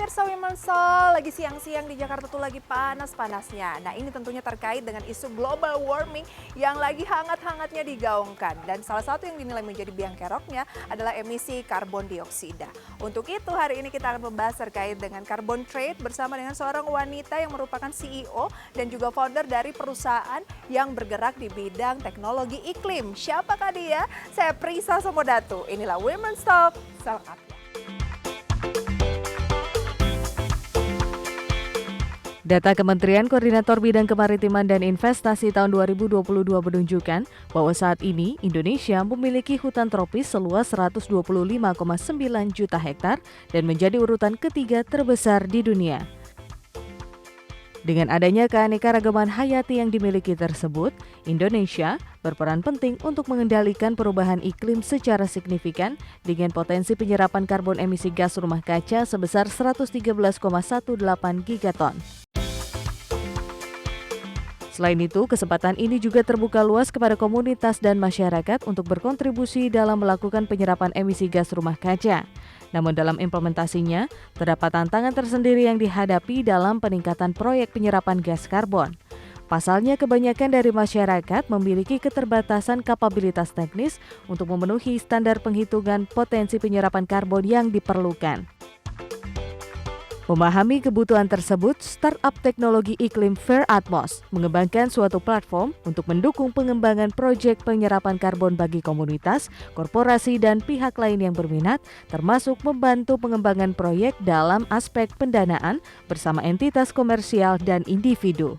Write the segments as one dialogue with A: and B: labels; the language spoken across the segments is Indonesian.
A: pemirsa Women Soul, lagi siang-siang di Jakarta tuh lagi panas-panasnya. Nah ini tentunya terkait dengan isu global warming yang lagi hangat-hangatnya digaungkan. Dan salah satu yang dinilai menjadi biang keroknya adalah emisi karbon dioksida. Untuk itu hari ini kita akan membahas terkait dengan carbon trade bersama dengan seorang wanita yang merupakan CEO dan juga founder dari perusahaan yang bergerak di bidang teknologi iklim. Siapakah dia? Saya Prisa Samodatu. Inilah Women's Talk Startup.
B: Data Kementerian Koordinator Bidang Kemaritiman dan Investasi tahun 2022 menunjukkan bahwa saat ini Indonesia memiliki hutan tropis seluas 125,9 juta hektar dan menjadi urutan ketiga terbesar di dunia. Dengan adanya keanekaragaman hayati yang dimiliki tersebut, Indonesia berperan penting untuk mengendalikan perubahan iklim secara signifikan dengan potensi penyerapan karbon emisi gas rumah kaca sebesar 113,18 gigaton. Selain itu, kesempatan ini juga terbuka luas kepada komunitas dan masyarakat untuk berkontribusi dalam melakukan penyerapan emisi gas rumah kaca. Namun dalam implementasinya, terdapat tantangan tersendiri yang dihadapi dalam peningkatan proyek penyerapan gas karbon. Pasalnya, kebanyakan dari masyarakat memiliki keterbatasan kapabilitas teknis untuk memenuhi standar penghitungan potensi penyerapan karbon yang diperlukan. Memahami kebutuhan tersebut, startup teknologi iklim Fair Atmos mengembangkan suatu platform untuk mendukung pengembangan proyek penyerapan karbon bagi komunitas, korporasi, dan pihak lain yang berminat, termasuk membantu pengembangan proyek dalam aspek pendanaan bersama entitas komersial dan individu.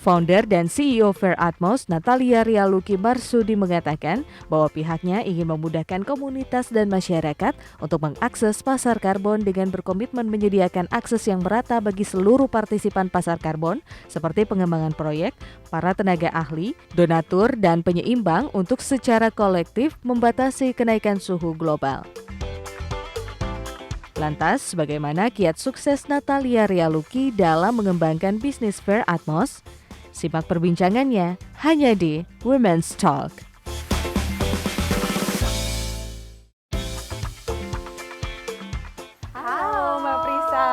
B: Founder dan CEO Fair Atmos, Natalia Rialuki Marsudi mengatakan bahwa pihaknya ingin memudahkan komunitas dan masyarakat untuk mengakses pasar karbon dengan berkomitmen menyediakan akses yang merata bagi seluruh partisipan pasar karbon, seperti pengembangan proyek, para tenaga ahli, donatur, dan penyeimbang untuk secara kolektif membatasi kenaikan suhu global. Lantas, bagaimana kiat sukses Natalia Rialuki dalam mengembangkan bisnis Fair Atmos? Simak perbincangannya hanya di Women's Talk.
A: Halo Mbak Prisa,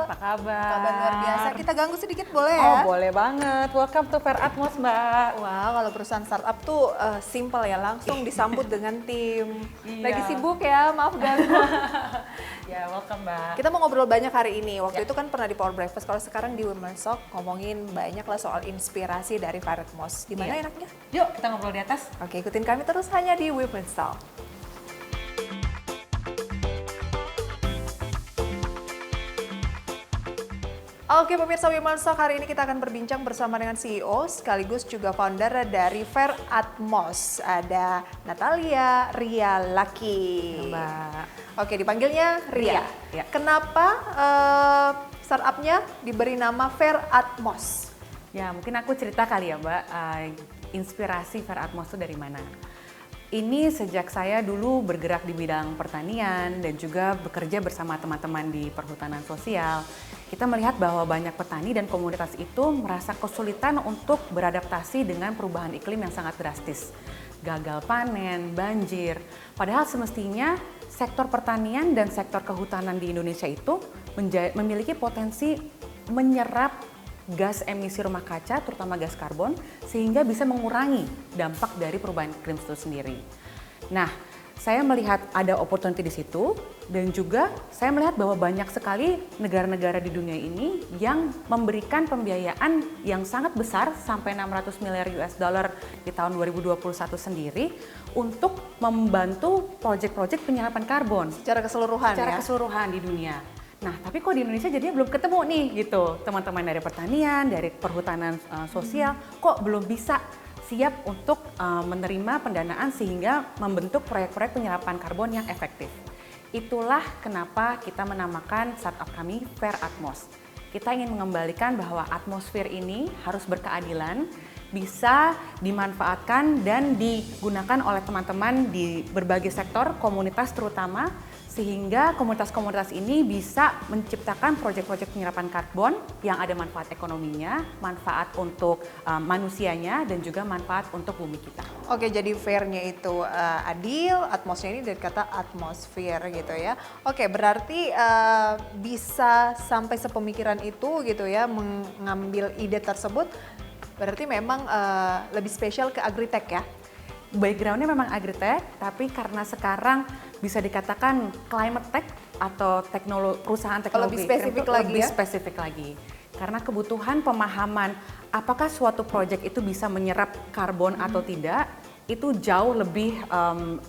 C: Apa kabar?
A: kabar luar biasa. Kita ganggu sedikit boleh
C: Oh,
A: ya?
C: boleh banget. Welcome to Fair Atmos, Mbak.
A: Wah, kalau perusahaan startup tuh simple ya, langsung disambut dengan tim.
C: Iya.
A: Lagi sibuk ya, maaf ganggu.
C: Ya, welcome, Mbak.
A: Kita mau ngobrol banyak hari ini. Waktu itu kan pernah di Power Breakfast, kalau sekarang di Women's Talk ngomongin banyak lah soal inspirasi dari Fair Atmos. Di mana
C: Iya.
A: enaknya?
C: Yuk, kita ngobrol di atas.
A: Oke, ikutin kami terus hanya di Women's Talk. Oke pemirsa Women's Talk, hari ini kita akan berbincang bersama dengan CEO sekaligus juga founder dari Fair Atmos. Ada Natalia Rialuki.
C: Mbak.
A: Oke, dipanggilnya Ria.
C: Ya.
A: Kenapa startupnya diberi nama Fair Atmos?
C: Ya, mungkin aku cerita kali ya, Mbak. Inspirasi Fair Atmos itu dari mana? Ini sejak saya dulu bergerak di bidang pertanian dan juga bekerja bersama teman-teman di perhutanan sosial. Kita melihat bahwa banyak petani dan komunitas itu merasa kesulitan untuk beradaptasi dengan perubahan iklim yang sangat drastis. Gagal panen, banjir. Padahal semestinya sektor pertanian dan sektor kehutanan di Indonesia itu memiliki potensi menyerap gas emisi rumah kaca, terutama gas karbon, sehingga bisa mengurangi dampak dari perubahan iklim itu sendiri. Nah, saya melihat ada opportunity di situ, dan juga saya melihat bahwa banyak sekali negara-negara di dunia ini yang memberikan pembiayaan yang sangat besar sampai 600 miliar US dollar di tahun 2021 sendiri untuk membantu proyek-proyek penyerapan karbon
A: Secara keseluruhan
C: secara
A: ya?
C: keseluruhan di dunia. Nah, tapi kok di Indonesia jadinya belum ketemu nih gitu. Teman-teman dari pertanian, dari perhutanan sosial kok belum bisa siap untuk menerima pendanaan sehingga membentuk proyek-proyek penyerapan karbon yang efektif. Itulah kenapa kita menamakan startup kami Fair Atmos. Kita ingin mengembalikan bahwa atmosfer ini harus berkeadilan bisa dimanfaatkan dan digunakan oleh teman-teman di berbagai sektor, komunitas terutama, sehingga komunitas-komunitas ini bisa menciptakan proyek-proyek penyerapan karbon yang ada manfaat ekonominya, manfaat untuk manusianya, dan juga manfaat untuk bumi kita.
A: Oke, jadi fair-nya itu adil, atmosnya ini dari kata atmosfer gitu ya. Oke, berarti bisa sampai sepemikiran itu gitu ya, mengambil ide tersebut, berarti memang lebih spesial ke agritech ya?
C: Background-nya memang agritech, tapi karena sekarang bisa dikatakan climate tech atau perusahaan teknologi
A: lebih
C: spesifik lagi. Karena kebutuhan pemahaman apakah suatu proyek itu bisa menyerap karbon atau tidak, itu jauh lebih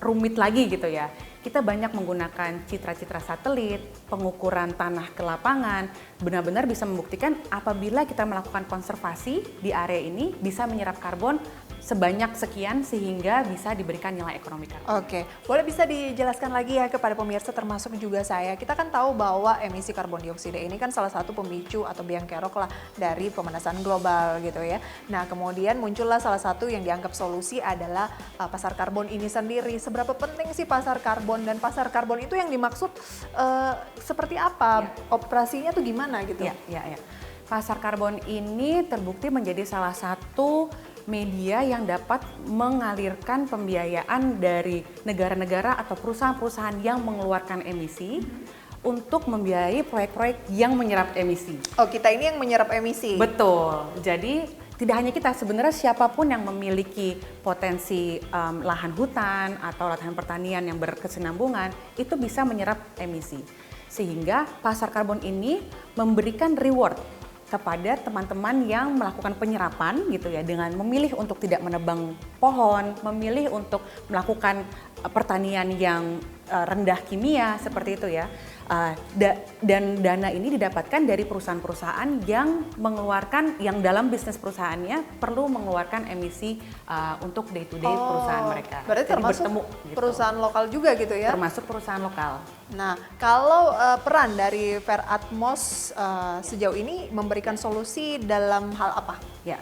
C: rumit lagi gitu ya. Kita banyak menggunakan citra-citra satelit, pengukuran tanah ke lapangan, benar-benar bisa membuktikan apabila kita melakukan konservasi di area ini bisa menyerap karbon sebanyak sekian sehingga bisa diberikan nilai ekonomi karbon.
A: Oke, boleh bisa dijelaskan lagi ya kepada pemirsa termasuk juga saya. Kita kan tahu bahwa emisi karbon dioksida ini kan salah satu pemicu atau biang kerok lah dari pemanasan global gitu ya. Nah, kemudian muncullah salah satu yang dianggap solusi adalah pasar karbon ini sendiri. Seberapa penting sih pasar karbon, dan pasar karbon itu yang dimaksud seperti apa? Operasinya tuh gimana gitu?
C: Ya. Pasar karbon ini terbukti menjadi salah satu media yang dapat mengalirkan pembiayaan dari negara-negara atau perusahaan-perusahaan yang mengeluarkan emisi untuk membiayai proyek-proyek yang menyerap emisi.
A: Oh, kita ini yang menyerap emisi?
C: Betul. Jadi tidak hanya kita, sebenarnya siapapun yang memiliki potensi lahan hutan atau lahan pertanian yang berkesinambungan itu bisa menyerap emisi. Sehingga pasar karbon ini memberikan reward kepada teman-teman yang melakukan penyerapan gitu ya, dengan memilih untuk tidak menebang pohon, memilih untuk melakukan pertanian yang rendah kimia seperti itu ya. Dan dana ini didapatkan dari perusahaan-perusahaan yang mengeluarkan, yang dalam bisnis perusahaannya perlu mengeluarkan emisi untuk day to day perusahaan mereka.
A: Berarti
C: jadi
A: termasuk
C: bertemu, gitu.
A: Perusahaan lokal juga gitu ya?
C: Termasuk perusahaan lokal.
A: Nah, kalau peran dari Fair Atmos sejauh ini memberikan solusi dalam hal apa?
C: Ya,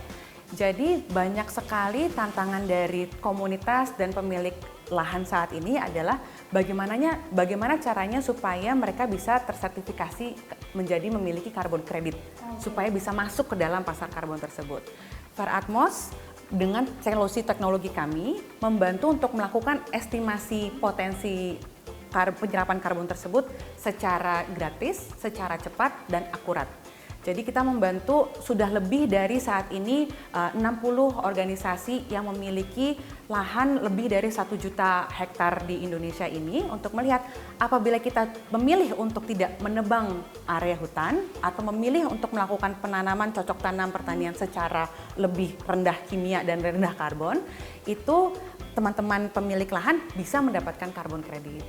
C: jadi banyak sekali tantangan dari komunitas dan pemilik lahan saat ini adalah bagaimana caranya supaya mereka bisa tersertifikasi menjadi memiliki karbon kredit, supaya bisa masuk ke dalam pasar karbon tersebut. Fair Atmos dengan solusi teknologi kami membantu untuk melakukan estimasi potensi penyerapan karbon tersebut secara gratis, secara cepat dan akurat. Jadi kita membantu sudah lebih dari saat ini 60 organisasi yang memiliki lahan lebih dari 1 juta hektar di Indonesia ini untuk melihat apabila kita memilih untuk tidak menebang area hutan atau memilih untuk melakukan penanaman cocok tanam pertanian secara lebih rendah kimia dan rendah karbon, itu teman-teman pemilik lahan bisa mendapatkan karbon kredit.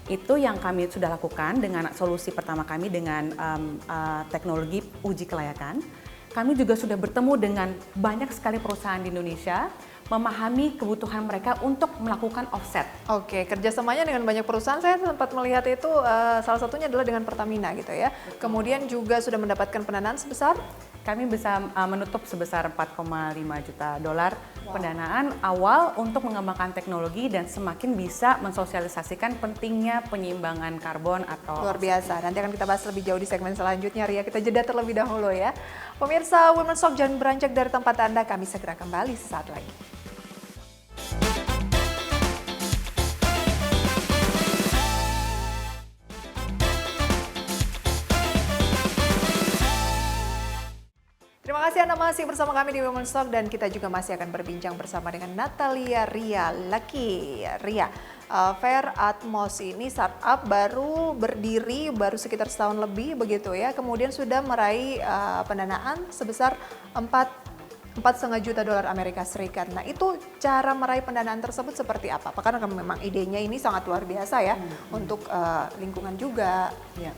C: Itu yang kami sudah lakukan dengan solusi pertama kami dengan teknologi uji kelayakan. Kami juga sudah bertemu dengan banyak sekali perusahaan di Indonesia, memahami kebutuhan mereka untuk melakukan offset.
A: Oke, kerjasamanya dengan banyak perusahaan, saya sempat melihat itu salah satunya adalah dengan Pertamina gitu ya. Kemudian juga sudah mendapatkan pendanaan sebesar?
C: Kami bisa menutup sebesar 4,5 juta dolar pendanaan awal untuk mengembangkan teknologi dan semakin bisa mensosialisasikan pentingnya penyeimbangan karbon atau
A: luar biasa. Nanti akan kita bahas lebih jauh di segmen selanjutnya, Ria. Kita jeda terlebih dahulu ya. Pemirsa Women's Talk, jangan beranjak dari tempat Anda, kami segera kembali sesaat lagi. Terima kasih Anda masih bersama kami di Women's Talk, dan kita juga masih akan berbincang bersama dengan Natalia Ria Lucky. Ria, Fair Atmos ini startup baru berdiri, baru sekitar setahun lebih begitu ya. Kemudian sudah meraih pendanaan sebesar 4,5 juta dolar Amerika Serikat. Nah, itu cara meraih pendanaan tersebut seperti apa? Karena memang idenya ini sangat luar biasa ya untuk lingkungan juga.
C: Ya.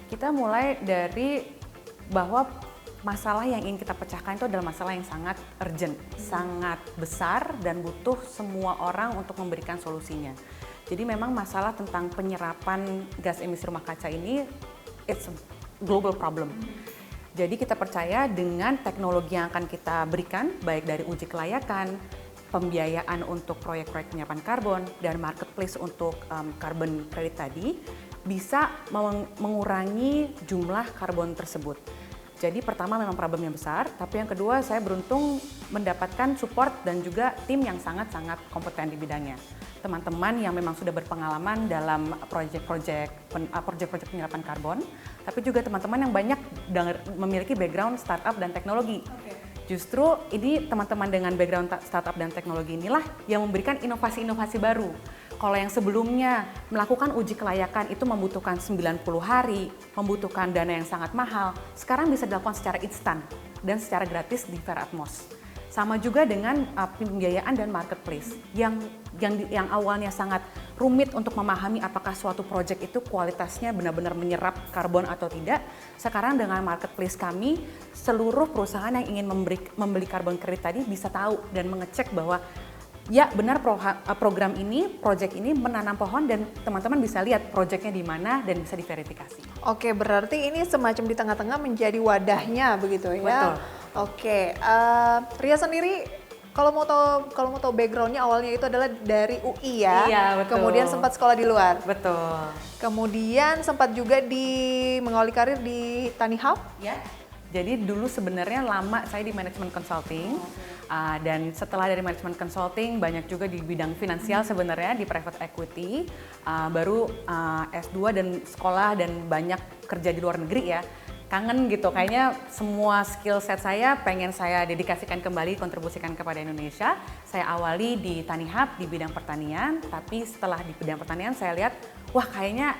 C: Kita mulai dari bahwa masalah yang ingin kita pecahkan itu adalah masalah yang sangat urgent, sangat besar dan butuh semua orang untuk memberikan solusinya. Jadi memang masalah tentang penyerapan gas emisi rumah kaca ini it's a global problem. Jadi kita percaya dengan teknologi yang akan kita berikan, baik dari uji kelayakan, pembiayaan untuk proyek-proyek penyiapan karbon, dan marketplace untuk carbon credit tadi, bisa mengurangi jumlah karbon tersebut. Jadi pertama memang problemnya besar, tapi yang kedua saya beruntung mendapatkan support dan juga tim yang sangat-sangat kompeten di bidangnya. Teman-teman yang memang sudah berpengalaman dalam proyek-proyek penyerapan karbon, tapi juga teman-teman yang banyak memiliki background startup dan teknologi. Justru ini teman-teman dengan background startup dan teknologi inilah yang memberikan inovasi-inovasi baru. Kalau yang sebelumnya melakukan uji kelayakan itu membutuhkan 90 hari, membutuhkan dana yang sangat mahal, sekarang bisa dilakukan secara instan dan secara gratis di Fair Atmos. Sama juga dengan pembiayaan dan marketplace yang awalnya sangat rumit untuk memahami apakah suatu proyek itu kualitasnya benar-benar menyerap karbon atau tidak. Sekarang dengan marketplace kami, seluruh perusahaan yang ingin membeli karbon kredit tadi bisa tahu dan mengecek bahwa ya benar program ini, proyek ini menanam pohon dan teman-teman bisa lihat proyeknya di mana dan bisa diverifikasi.
A: Oke, berarti ini semacam di tengah-tengah menjadi wadahnya begitu ya?
C: Betul.
A: Oke, Ria sendiri kalau mau tahu backgroundnya awalnya itu adalah dari UI ya?
C: Iya, betul.
A: Kemudian sempat sekolah di luar?
C: Betul.
A: Kemudian sempat juga mengawali karir di Tanihub?
C: Ya. Jadi dulu sebenarnya lama saya di manajemen consulting, dan setelah dari manajemen consulting banyak juga di bidang finansial sebenarnya di private equity, baru S2 dan sekolah dan banyak kerja di luar negeri ya. Kangen gitu, kayaknya semua skill set saya pengen saya dedikasikan kembali, kontribusikan kepada Indonesia. Saya awali di Tanihub di bidang pertanian, tapi setelah di bidang pertanian saya lihat, wah kayaknya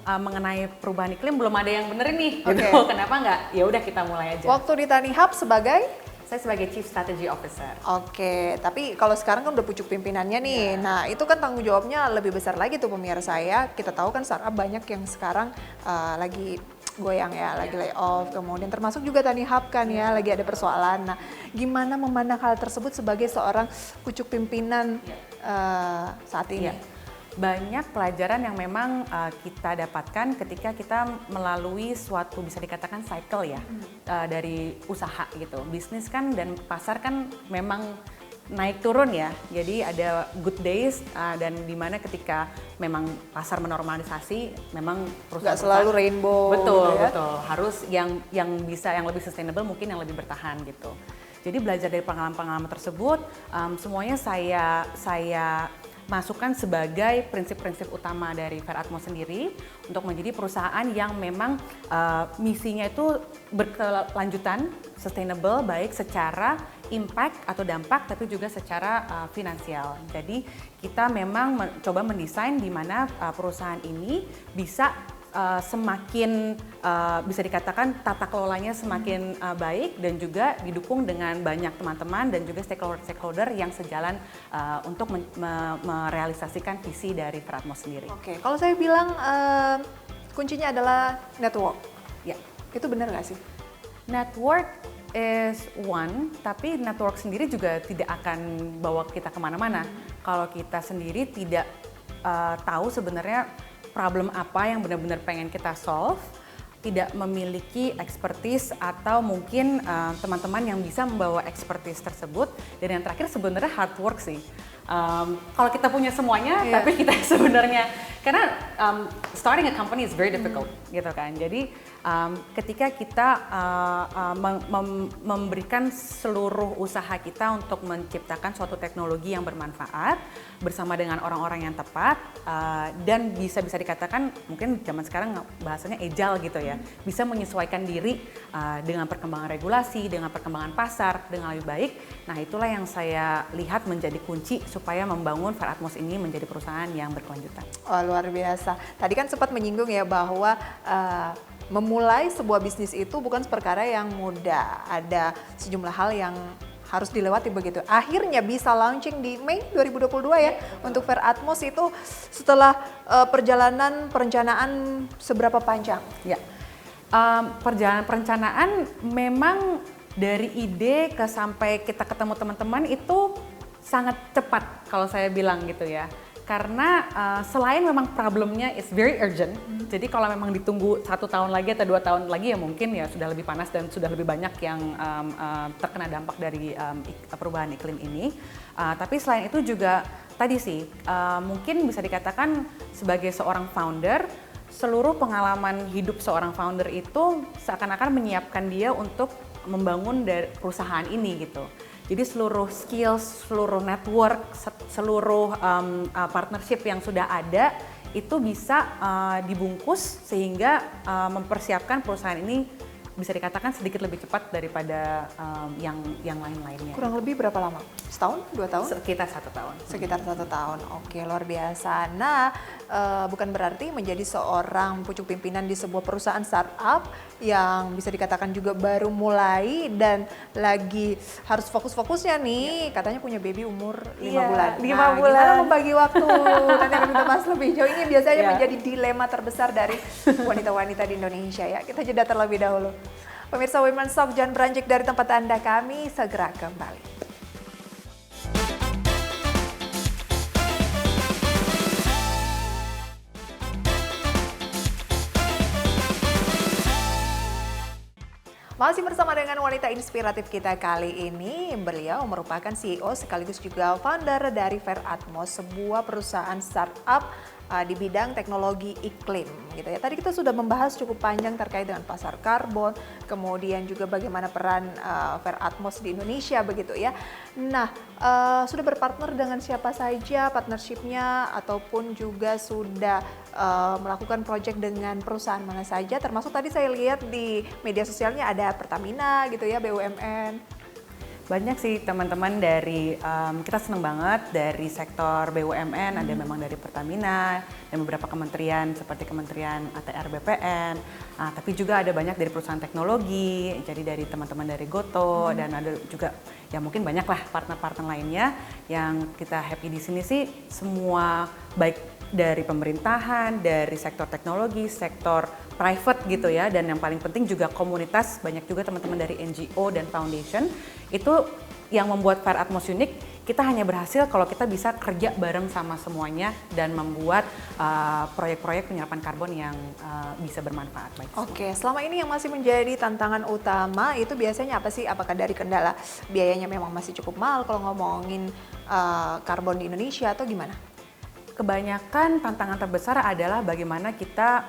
C: mengenai perubahan iklim belum ada yang bener nih, gitu. Kenapa nggak? Ya udah kita mulai aja.
A: Waktu di Tanihub sebagai?
C: Saya sebagai Chief Strategy Officer.
A: Oke, tapi kalau sekarang kan udah pucuk pimpinannya nih. Nah, itu kan tanggung jawabnya lebih besar lagi tuh pemirsa ya. Kita tahu kan startup banyak yang sekarang lagi goyang ya, lagi layoff, kemudian termasuk juga Tanihub kan ya, lagi ada persoalan. Nah, gimana memandang hal tersebut sebagai seorang pucuk pimpinan saat ini?
C: Banyak pelajaran yang memang kita dapatkan ketika kita melalui suatu bisa dikatakan cycle ya, dari usaha gitu. Bisnis kan dan pasar kan memang naik turun ya, jadi ada good days dan dimana ketika memang pasar menormalisasi, memang perusahaan
A: nggak selalu rainbow.
C: Betul,
A: gitu ya?
C: betul. Harus yang bisa yang lebih sustainable, mungkin yang lebih bertahan gitu. Jadi belajar dari pengalaman-pengalaman tersebut, semuanya saya masukkan sebagai prinsip-prinsip utama dari Fair Atmos sendiri untuk menjadi perusahaan yang memang misinya itu berkelanjutan, sustainable, baik secara impact atau dampak, tapi juga secara finansial. Jadi kita memang coba mendesain di mana perusahaan ini bisa semakin bisa dikatakan tata kelolanya semakin baik dan juga didukung dengan banyak teman-teman dan juga stakeholder yang sejalan untuk merealisasikan visi dari Fair Atmos sendiri.
A: Oke, kalau saya bilang kuncinya adalah network,
C: Ya,
A: itu benar nggak sih?
C: network is one, tapi network sendiri juga tidak akan bawa kita kemana-mana. Kalau kita sendiri tidak tahu sebenarnya problem apa yang benar-benar pengen kita solve, tidak memiliki expertise atau mungkin teman-teman yang bisa membawa expertise tersebut. Dan yang terakhir sebenarnya hard work sih. Kalau kita punya semuanya, tapi kita sebenarnya karena starting a company is very difficult, gitu kan. Jadi ketika kita memberikan seluruh usaha kita untuk menciptakan suatu teknologi yang bermanfaat bersama dengan orang-orang yang tepat dan bisa dikatakan mungkin zaman sekarang bahasanya agile gitu ya, bisa menyesuaikan diri dengan perkembangan regulasi, dengan perkembangan pasar dengan lebih baik. Nah, itulah yang saya lihat menjadi kunci supaya membangun Fair Atmos ini menjadi perusahaan yang berkelanjutan.
A: Oh, luar biasa. Tadi kan sempat menyinggung ya bahwa memulai sebuah bisnis itu bukan perkara yang mudah. Ada sejumlah hal yang harus dilewati begitu. Akhirnya bisa launching di Mei 2022 ya untuk Fair Atmos itu setelah perjalanan perencanaan seberapa panjang?
C: Ya, perjalanan perencanaan memang dari ide ke sampai kita ketemu teman-teman itu sangat cepat kalau saya bilang gitu ya. Karena selain memang problemnya is very urgent, jadi kalau memang ditunggu 1 tahun lagi atau 2 tahun lagi ya mungkin ya sudah lebih panas dan sudah lebih banyak yang terkena dampak dari perubahan iklim ini. Tapi selain itu juga tadi sih mungkin bisa dikatakan sebagai seorang founder, seluruh pengalaman hidup seorang founder itu seakan-akan menyiapkan dia untuk membangun dari perusahaan ini gitu. Jadi seluruh skills, seluruh network, seluruh partnership yang sudah ada itu bisa dibungkus sehingga mempersiapkan perusahaan ini bisa dikatakan sedikit lebih cepat daripada yang lain-lainnya.
A: Kurang lebih berapa lama? Setahun? 2 tahun?
C: Sekitar 1 tahun.
A: Sekitar 1 tahun. Oke, luar biasa. Nah, bukan berarti menjadi seorang pucuk pimpinan di sebuah perusahaan startup yang bisa dikatakan juga baru mulai dan lagi harus fokus-fokusnya nih. Katanya punya baby umur 5 bulan.
C: 5
A: Nah,
C: bulan.
A: Gimana membagi waktu? Nanti akan kita bahas lebih jauh. Ini biasanya
C: Iya.
A: menjadi dilema terbesar dari wanita-wanita di Indonesia ya. Kita jeda terlebih dahulu. Pemirsa Women's Talk, jangan beranjak dari tempat Anda, kami segera kembali. Masih bersama dengan wanita inspiratif kita kali ini. Beliau merupakan CEO sekaligus juga founder dari Fair Atmos, sebuah perusahaan startup di bidang teknologi iklim gitu ya. Tadi kita sudah membahas cukup panjang terkait dengan pasar karbon, kemudian juga bagaimana peran Fair Atmos di Indonesia begitu ya. Nah, sudah berpartner dengan siapa saja partnershipnya ataupun juga sudah melakukan project dengan perusahaan mana saja, termasuk tadi saya lihat di media sosialnya ada Pertamina gitu ya, BUMN.
C: Banyak sih teman-teman dari, kita senang banget dari sektor BUMN, ada memang dari Pertamina, dan beberapa kementerian seperti Kementerian ATR BPN, tapi juga ada banyak dari perusahaan teknologi, jadi dari teman-teman dari Goto, dan ada juga ya mungkin banyak lah partner-partner lainnya yang kita happy di sini sih, semua baik dari pemerintahan, dari sektor teknologi, sektor private gitu ya, dan yang paling penting juga komunitas, banyak juga teman-teman dari NGO dan foundation. Itu yang membuat Fair Atmos unik, kita hanya berhasil kalau kita bisa kerja bareng sama semuanya dan membuat proyek-proyek penyerapan karbon yang bisa bermanfaat.
A: Oke, selama ini yang masih menjadi tantangan utama itu biasanya apa sih? Apakah dari kendala biayanya memang masih cukup mahal kalau ngomongin karbon di Indonesia atau gimana?
C: Kebanyakan tantangan terbesar adalah bagaimana kita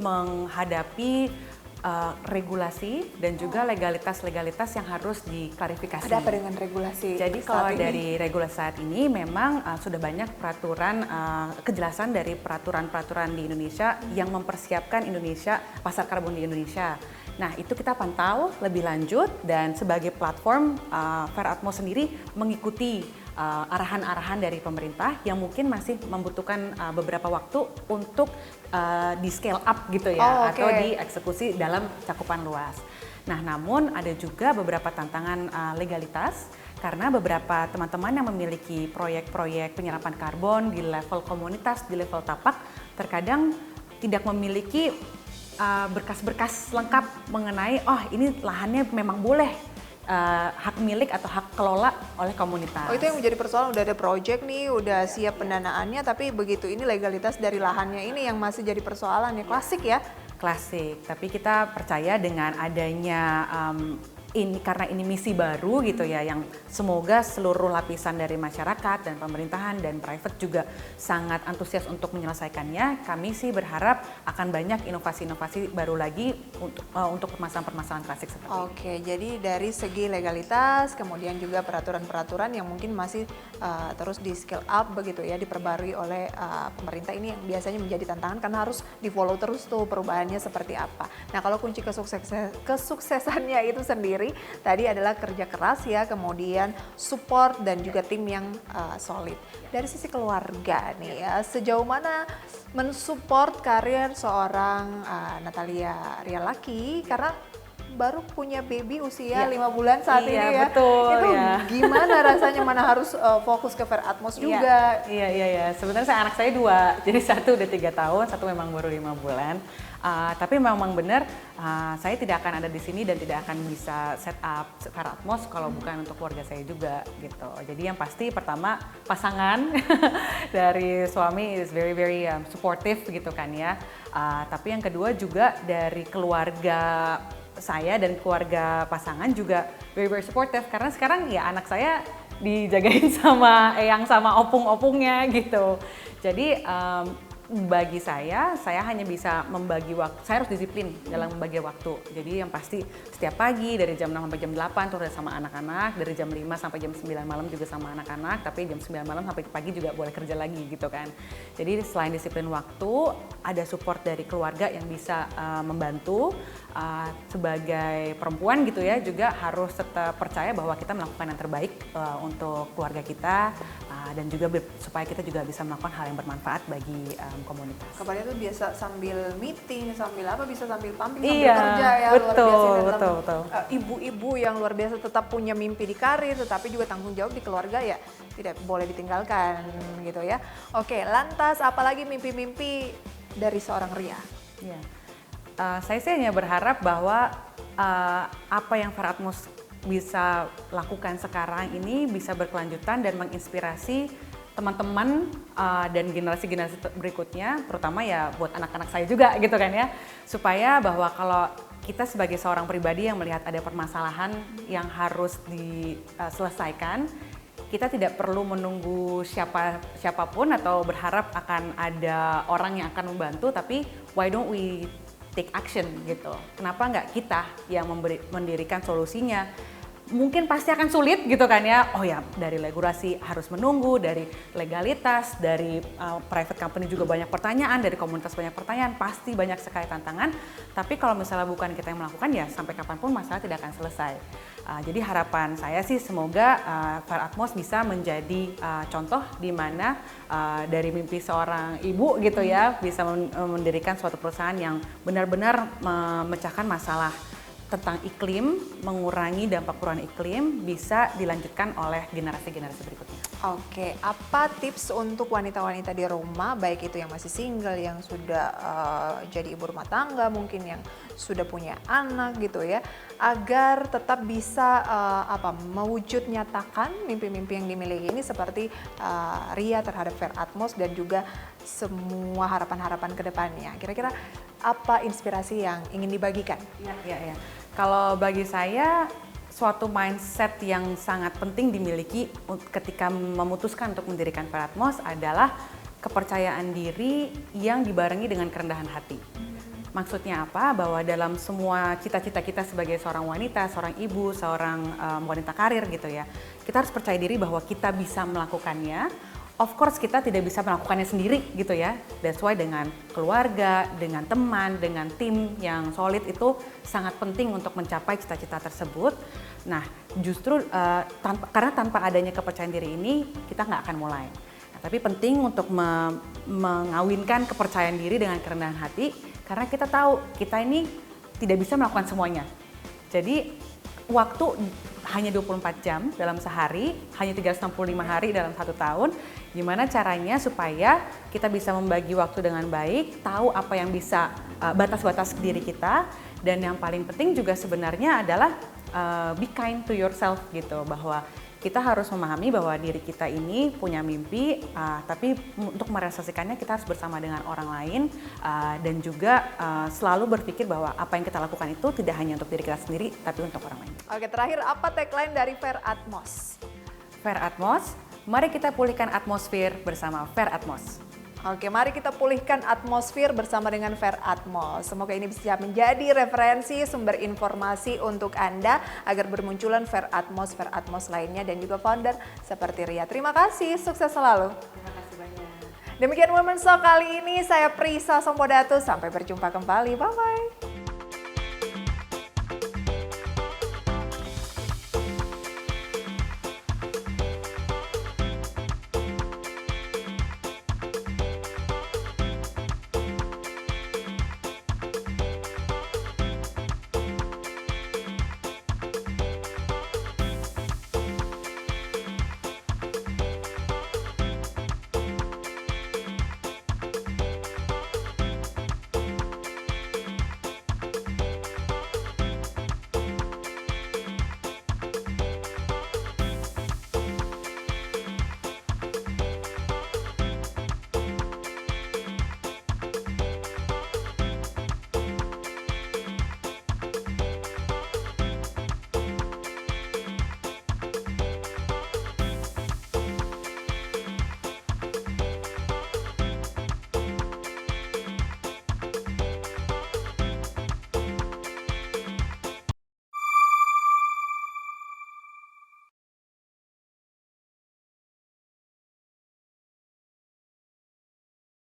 C: menghadapi regulasi dan juga legalitas-legalitas yang harus diklarifikasi.
A: Ada apa dengan regulasi?
C: Jadi kalau dari regulasi saat ini memang sudah banyak peraturan, kejelasan dari peraturan-peraturan di Indonesia yang mempersiapkan Indonesia, pasar karbon di Indonesia. Nah, itu kita pantau lebih lanjut dan sebagai platform Fair Atmos sendiri mengikuti arahan-arahan dari pemerintah yang mungkin masih membutuhkan beberapa waktu untuk di scale up gitu ya, atau dieksekusi dalam cakupan luas. Nah, namun ada juga beberapa tantangan legalitas karena beberapa teman-teman yang memiliki proyek-proyek penyerapan karbon di level komunitas, di level tapak, terkadang tidak memiliki berkas-berkas lengkap mengenai ini lahannya memang boleh hak milik atau hak kelola oleh komunitas.
A: Oh, itu yang menjadi persoalan, udah ada project nih, udah siap pendanaannya, tapi begitu ini legalitas dari lahannya ini yang masih jadi persoalan ya. Klasik ya.
C: Klasik, tapi kita percaya dengan adanya ini karena ini misi baru gitu ya, yang semoga seluruh lapisan dari masyarakat dan pemerintahan dan private juga sangat antusias untuk menyelesaikannya. Kami sih berharap akan banyak inovasi-inovasi baru lagi untuk permasalahan-permasalahan klasik seperti ini.
A: Oke, jadi dari segi legalitas, kemudian juga peraturan-peraturan yang mungkin masih terus di scale up begitu ya, diperbarui oleh pemerintah, ini yang biasanya menjadi tantangan karena harus di follow terus tuh perubahannya seperti apa. Nah, kalau kunci kesuksesannya itu sendiri tadi adalah kerja keras ya, kemudian support dan juga tim yang solid. Dari sisi keluarga nih ya, sejauh mana mensupport karir seorang Natalia Rialaki, karena baru punya baby usia
C: Iya.
A: 5 bulan saat
C: Iya,
A: ini ya.
C: betul,
A: Itu
C: ya.
A: gimana rasanya, mana harus fokus ke Fair Atmos juga.
C: Iya. Sebenarnya anak saya 2, jadi satu udah 3 tahun, satu memang baru 5 bulan. Tapi memang benar, saya tidak akan ada di sini dan tidak akan bisa set up Fair Atmos kalau bukan untuk keluarga saya juga gitu. Jadi yang pasti pertama pasangan dari suami is very supportive gitu kan ya. Tapi yang kedua juga dari keluarga saya dan keluarga pasangan juga very supportive, karena sekarang ya anak saya dijagain sama eyang sama opung-opungnya gitu. Jadi bagi saya hanya bisa membagi waktu, saya harus disiplin dalam membagi waktu. Jadi yang pasti setiap pagi dari jam 6 sampai jam 8 tuh sama anak-anak, dari jam 5 sampai jam 9 malam juga sama anak-anak, tapi jam 9 malam sampai pagi juga boleh kerja lagi gitu kan. Jadi selain disiplin waktu, ada support dari keluarga yang bisa membantu. Sebagai perempuan gitu ya, juga harus tetap percaya bahwa kita melakukan yang terbaik untuk keluarga kita, dan juga supaya kita juga bisa melakukan hal yang bermanfaat bagi komunitas.
A: Kabarnya tuh biasa sambil meeting, sambil apa, bisa sambil pumping,
C: Iya,
A: sambil kerja ya,
C: betul,
A: luar biasa.
C: betul.
A: Ibu-ibu yang luar biasa tetap punya mimpi di karir, tetapi juga tanggung jawab di keluarga ya tidak boleh ditinggalkan gitu ya. Oke, lantas apalagi mimpi-mimpi dari seorang Ria?
C: Iya. Saya sih hanya berharap bahwa apa yang Fair Atmos bisa lakukan sekarang ini bisa berkelanjutan dan menginspirasi teman-teman dan generasi-generasi berikutnya, terutama ya buat anak-anak saya juga gitu kan ya, supaya bahwa kalau kita sebagai seorang pribadi yang melihat ada permasalahan yang harus diselesaikan, kita tidak perlu menunggu siapapun atau berharap akan ada orang yang akan membantu, tapi why don't we take action gitu. Kenapa nggak kita yang mendirikan solusinya? Mungkin pasti akan sulit gitu kan ya. Oh ya, dari regulasi harus menunggu, dari legalitas, dari private company juga banyak pertanyaan, dari komunitas banyak pertanyaan, pasti banyak sekali tantangan. Tapi kalau misalnya bukan kita yang melakukan ya sampai kapanpun masalah tidak akan selesai. Jadi harapan saya sih semoga Fair Atmos bisa menjadi contoh di mana dari mimpi seorang ibu gitu ya, bisa mendirikan suatu perusahaan yang benar-benar memecahkan masalah tentang iklim, mengurangi dampak perubahan iklim, bisa dilanjutkan oleh generasi-generasi berikutnya.
A: Oke, apa tips untuk wanita-wanita di rumah, baik itu yang masih single, yang sudah jadi ibu rumah tangga, mungkin yang sudah punya anak gitu ya, agar tetap bisa mewujud nyatakan mimpi-mimpi yang dimiliki ini seperti Ria terhadap Fair Atmos dan juga semua harapan-harapan ke depannya. Kira-kira apa inspirasi yang ingin dibagikan?
C: Iya. Kalau bagi saya, suatu mindset yang sangat penting dimiliki ketika memutuskan untuk mendirikan Fair Atmos adalah kepercayaan diri yang dibarengi dengan kerendahan hati. Maksudnya apa? Bahwa dalam semua cita-cita kita sebagai seorang wanita, seorang ibu, seorang wanita karir gitu ya, kita harus percaya diri bahwa kita bisa melakukannya. Of course kita tidak bisa melakukannya sendiri gitu ya. That's why dengan keluarga, dengan teman, dengan tim yang solid itu sangat penting untuk mencapai cita-cita tersebut. Nah justru karena tanpa adanya kepercayaan diri ini kita nggak akan mulai. Nah, tapi penting untuk mengawinkan kepercayaan diri dengan kerendahan hati, karena kita tahu kita ini tidak bisa melakukan semuanya. Jadi waktu hanya 24 jam dalam sehari, hanya 365 hari dalam 1 tahun. Gimana caranya supaya kita bisa membagi waktu dengan baik, tahu apa yang bisa batas-batas diri kita, dan yang paling penting juga sebenarnya adalah be kind to yourself gitu, bahwa kita harus memahami bahwa diri kita ini punya mimpi, tapi untuk merealisasikannya kita harus bersama dengan orang lain, dan juga selalu berpikir bahwa apa yang kita lakukan itu tidak hanya untuk diri kita sendiri, tapi untuk orang lain.
A: Oke, terakhir apa tagline dari Fair Atmos?
C: Fair Atmos, mari kita pulihkan atmosfer bersama Fair Atmos.
A: Oke, mari kita pulihkan atmosfer bersama dengan Fair Atmos. Semoga ini bisa menjadi referensi sumber informasi untuk Anda agar bermunculan Fair Atmos lainnya dan juga founder seperti Ria. Terima kasih, sukses selalu.
C: Terima kasih banyak.
A: Demikian Women's Talk kali ini, saya Prisa Sompodatu. Sampai berjumpa kembali, bye-bye.